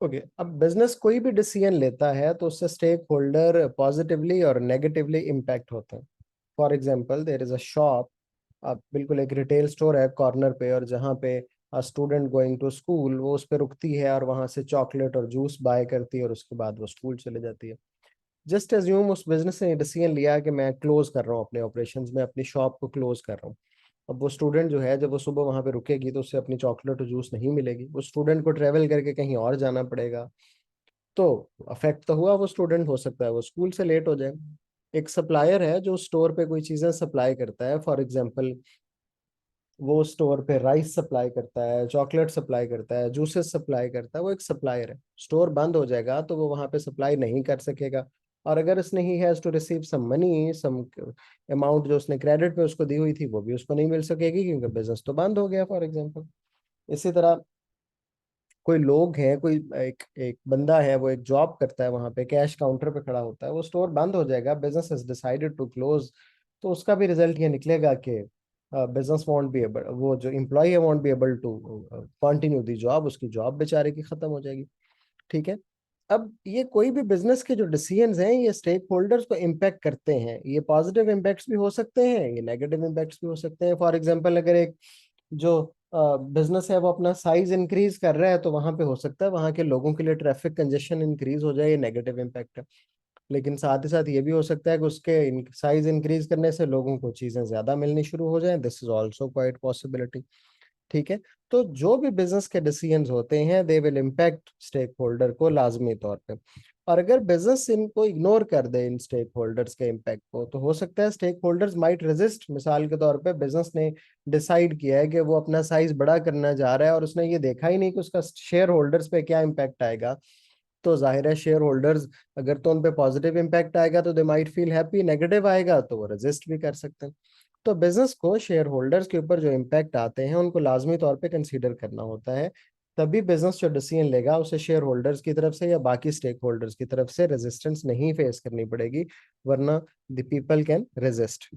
Okay, अब business कोई भी डिसीजन लेता है तो उससे स्टेक होल्डर पॉजिटिवली और नेगेटिवली इम्पैक्ट होते हैं। For example, there is a shop, अब बिल्कुल एक रिटेल स्टोर है कॉर्नर पे, और जहाँ पे स्टूडेंट गोइंग टू स्कूल वो उस पे रुकती है और वहां से चॉकलेट और जूस बाय करती है और उसके बाद वो स्कूल चले जाती है। जस्ट एज्यूम उस बिजनेस ने डिसीजन लिया कि मैं क्लोज कर रहा हूँ अपने ऑपरेशंस में, अपनी शॉप को क्लोज कर रहा हूँ। अब वो स्टूडेंट जो है, जब वो सुबह वहां पे रुकेगी तो उससे अपनी चॉकलेट और जूस नहीं मिलेगी, वो स्टूडेंट को ट्रेवल करके कहीं और जाना पड़ेगा। तो अफेक्ट तो हुआ, वो स्टूडेंट हो सकता है वो स्कूल से लेट हो जाए। एक सप्लायर है जो स्टोर पे कोई चीजें सप्लाई करता है, फॉर एग्जांपल वो स्टोर पे राइस सप्लाई करता है, चॉकलेट सप्लाई करता है, जूसेस सप्लाई करता है, वो एक सप्लायर है। स्टोर बंद हो जाएगा तो वो वहां पे सप्लाई नहीं कर सकेगा। और अगर उसने he has to receive some money, some amount जो उसने क्रेडिट पे उसको दी हुई थी, वो भी उसको नहीं मिल सकेगी क्योंकि बिजनेस तो बंद हो गया, फॉर एग्जाम्पल। इसी तरह कोई लोग हैं, कोई एक एक बंदा है, वो एक जॉब करता है वहां पे, कैश काउंटर पे खड़ा होता है, वो स्टोर बंद हो जाएगा, business has decided to close. तो उसका भी रिजल्ट ये निकलेगा कि बिजनेस वॉन्ट बी एबल, वो जो एम्प्लॉय है won't be able to continue the job, उसकी जॉब बेचारे की खत्म हो जाएगी। ठीक है। अब ये कोई भी बिजनेस के जो डिसीजंस हैं ये स्टेक होल्डर्स को इम्पैक्ट करते हैं। ये पॉजिटिव इम्पैक्ट्स भी हो सकते हैं, ये नेगेटिव इम्पैक्ट्स भी हो सकते हैं। फॉर एग्जांपल, अगर एक जो बिजनेस है वो अपना साइज इंक्रीज कर रहा है तो वहां पे हो सकता है वहां के लोगों के लिए ट्रैफिक कंजेशन इंक्रीज हो जाए, ये नेगेटिव इम्पैक्ट है। लेकिन साथ ही साथ ये भी हो सकता है कि उसके साइज इंक्रीज करने से लोगों को चीजें ज्यादा मिलनी शुरू हो जाएं, this is also quite possibility. ठीक है। तो जो भी बिजनेस के डिसीजंस होते हैं they will impact stakeholder को लाजमी तौर पे। और अगर बिजनेस इनको इग्नोर कर दे इन स्टेक होल्डर्स के इम्पैक्ट को, तो हो सकता है स्टेक होल्डर्स माइट रेजिस्ट। मिसाल के तौर पे बिजनेस ने डिसाइड किया है कि वो अपना साइज बड़ा करना जा रहा है और उसने ये देखा ही नहीं कि उसका शेयर होल्डर्स पे क्या इम्पैक्ट आएगा। तो जाहिर है शेयर होल्डर्स, अगर तो उन पे पॉजिटिव इम्पैक्ट आएगा तो they might feel happy, negative आएगा तो वो रेजिस्ट भी कर सकते हैं। तो बिजनेस को शेयर होल्डर्स के ऊपर जो इम्पैक्ट आते हैं उनको लाजमी तौर पे कंसीडर करना होता है। तभी बिजनेस जो डिसीजन लेगा उसे शेयर होल्डर्स की तरफ से या बाकी स्टेक होल्डर्स की तरफ से रेजिस्टेंस नहीं फेस करनी पड़ेगी, वरना द पीपल कैन रेजिस्ट।